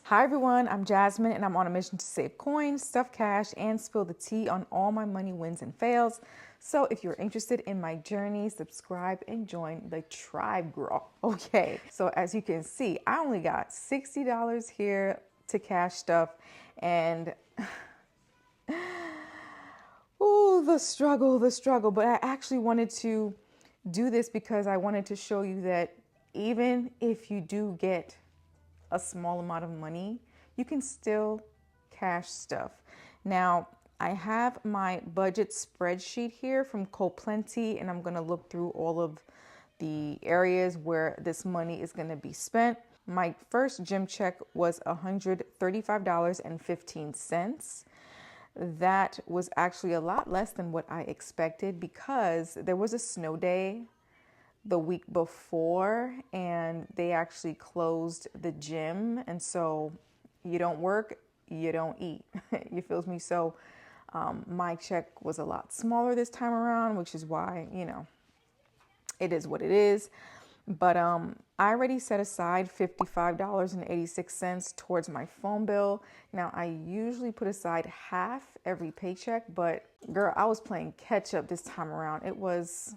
Hi everyone, I'm Jasmine and I'm on a mission to save coins, stuff cash, and spill the tea on all my money wins and fails. So if you're interested in my journey, subscribe and join the tribe, girl. Okay, so as you can see, I only got $60 here to cash stuff, and ooh, the struggle. But I actually wanted to do this because I wanted to show you that even if you do get a small amount of money, you can still cash stuff. Now, I have my budget spreadsheet here from Plenty, and I'm going to look through all of the areas where this money is going to be spent. My first gym check was $135.15. That was actually a lot less than what I expected because there was a snow day the week before and they actually closed the gym, and so you don't work, you don't eat. You feels me? So my check was a lot smaller this time around, which is why, it is what it is. But I already set aside $55.86 towards my phone bill. Now I usually put aside half every paycheck, but girl, I was playing catch up this time around. It was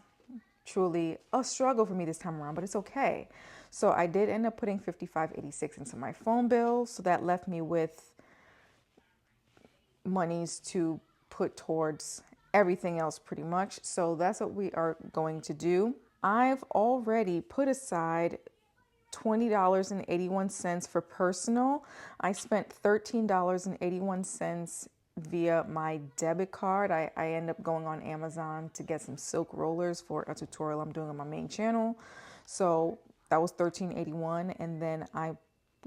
truly a struggle for me this time around, but it's okay. So I did end up putting $55.86 into my phone bill. So that left me with monies to put towards everything else pretty much. So that's what we are going to do. I've already put aside $20.81 for personal. I spent $13.81 via my debit card. I end up going on Amazon to get some silk rollers for a tutorial I'm doing on my main channel. So that was $13.81, and then I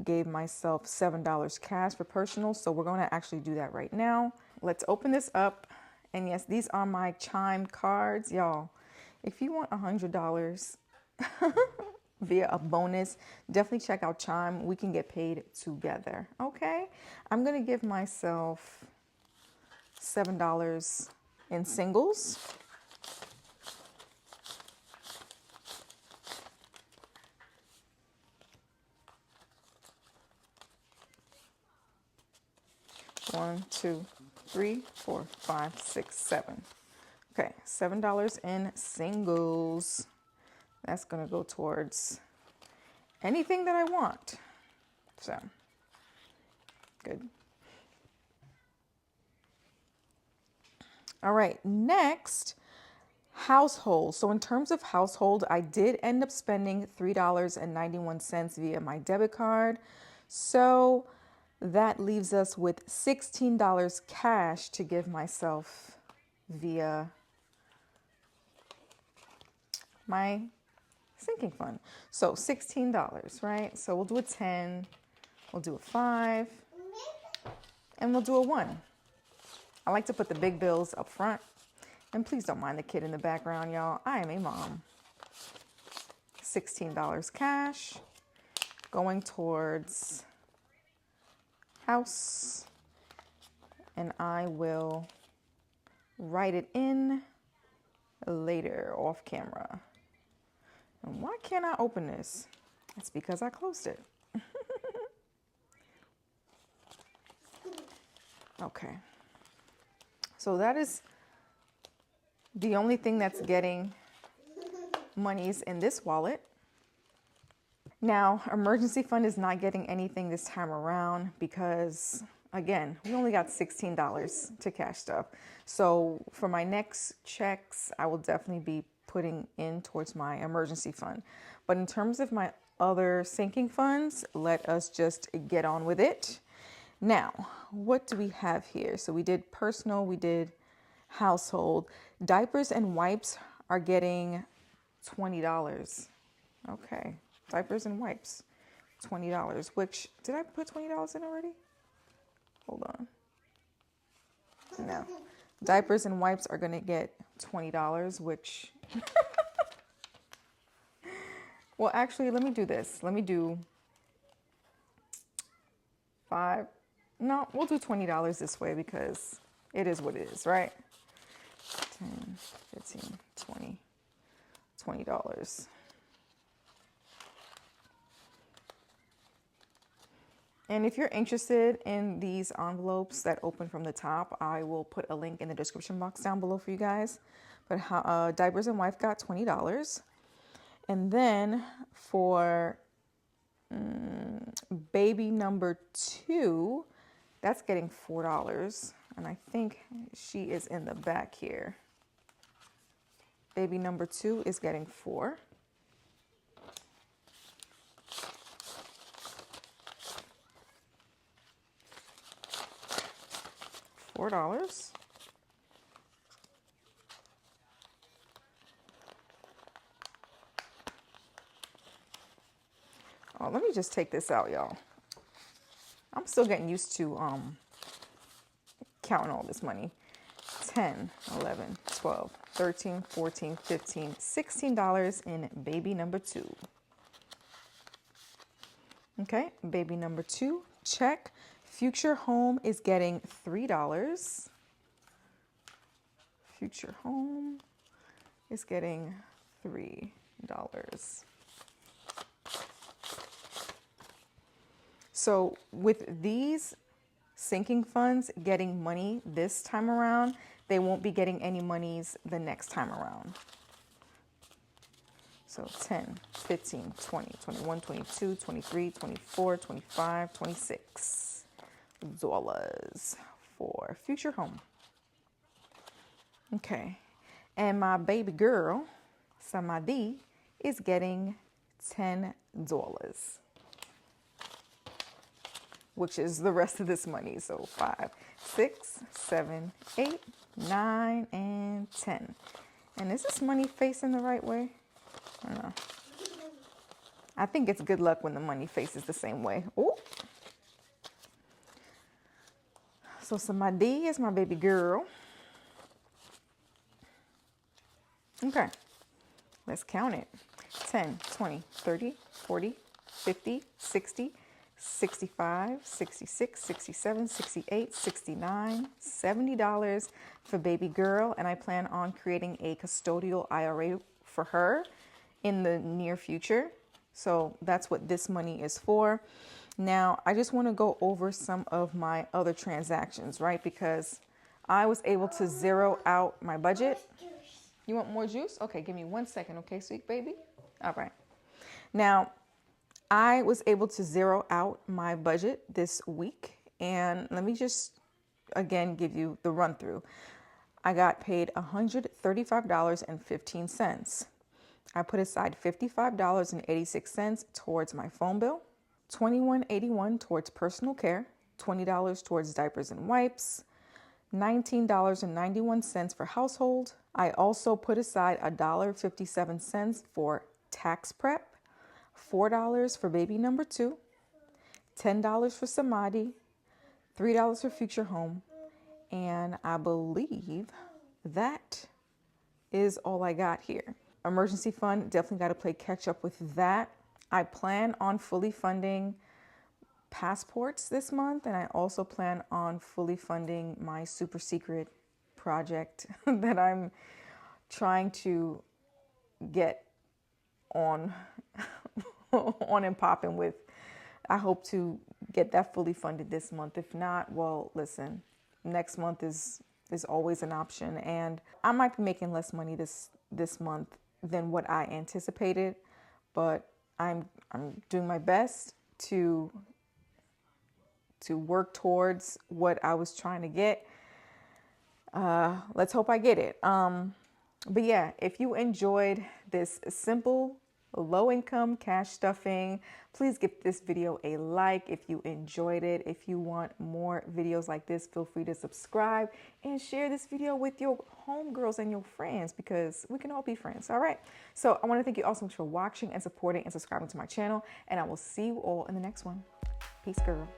gave myself $7 cash for personal. So we're going to actually do that right now. Let's open this up. And yes, these are my Chime cards, y'all. If you want $100 via a bonus, definitely check out Chime. We can get paid together. Okay, I'm gonna give myself $7 in singles. One, two, three, four, five, six, seven. Okay, $7 in singles. That's gonna go towards anything that I want. So, good. All right, next, household. So in terms of household, I did end up spending $3.91 via my debit card. So that leaves us with $16 cash to give myself via my sinking fund. So $16, right? So we'll do a 10, we'll do a 5, and we'll do a 1. I like to put the big bills up front. And please don't mind the kid in the background, y'all. I am a mom. $16 cash going towards house. And I will write it in later off camera. And why can't I open this? It's because I closed it. Okay. So that is the only thing that's getting monies in this wallet. Now, emergency fund is not getting anything this time around because, again, we only got $16 to cash stuff. So for my next checks, I will definitely be putting in towards my emergency fund. But in terms of my other sinking funds, let us just get on with it. Now, what do we have here? So we did personal, we did household. Diapers and wipes are getting $20. Okay, diapers and wipes, $20, which, did I put $20 in already? Hold on. No. Diapers and wipes are going to get $20, which... Well, actually, let me do this. Let me do 5. No, we'll do $20 this way because it is what it is, right? 10, 15, 20, $20. And if you're interested in these envelopes that open from the top, I will put a link in the description box down below for you guys. But Diapers and Wife got $20. And then for baby number 2, that's getting $4. And I think she is in the back here. Baby number 2 is getting $4. $4. Oh, let me just take this out, y'all. I'm still getting used to counting all this money. 10, 11, 12, 13, 14, 15, $16 in baby number 2. Okay, baby number 2, check. Future Home is getting $3. Future Home is getting $3. So with these sinking funds getting money this time around, they won't be getting any monies the next time around. So 10, 15, 20, 21, 22, 23, 24, 25, 26 dollars for Future Home. Okay. And my baby girl, Samadhi, is getting $10, which is the rest of this money. So 5, 6, 7, 8, 9, and 10. And is this money facing the right way? I don't know. I think it's good luck when the money faces the same way. Oh. So Samadhi is my baby girl. Okay. Let's count it. 10, 20, 30, 40, 50, 60, 65, 66, 67, 68, 69, $70 for baby girl. And I plan on creating a custodial IRA for her in the near future. So that's what this money is for. Now, I just want to go over some of my other transactions, right? Because I was able to zero out my budget. You want more juice? Okay, give me 1 second, okay, sweet baby? All right. Now, I was able to zero out my budget this week. And let me just, again, give you the run through. I got paid $135.15. I put aside $55.86 towards my phone bill, $21.81 towards personal care, $20 towards diapers and wipes, $19.91 for household. I also put aside $1.57 for tax prep, $4 for baby number 2, $10 for Samadhi, $3 for Future Home, and I believe that is all I got here. Emergency fund, definitely got to play catch up with that. I plan on fully funding passports this month, and I also plan on fully funding my super secret project that I'm trying to get on on and popping with. I hope to get that fully funded this month. If not, well, listen, next month is always an option, and I might be making less money this month than what I anticipated, but I'm doing my best to work towards what I was trying to get. Let's hope I get it. But yeah, if you enjoyed this simple low income cash stuffing, please give this video a like if you enjoyed it. If you want more videos like this, feel free to subscribe and share this video with your homegirls and your friends, because we can all be friends. All right. So I want to thank you all so much for watching and supporting and subscribing to my channel, and I will see you all in the next one. Peace, girl.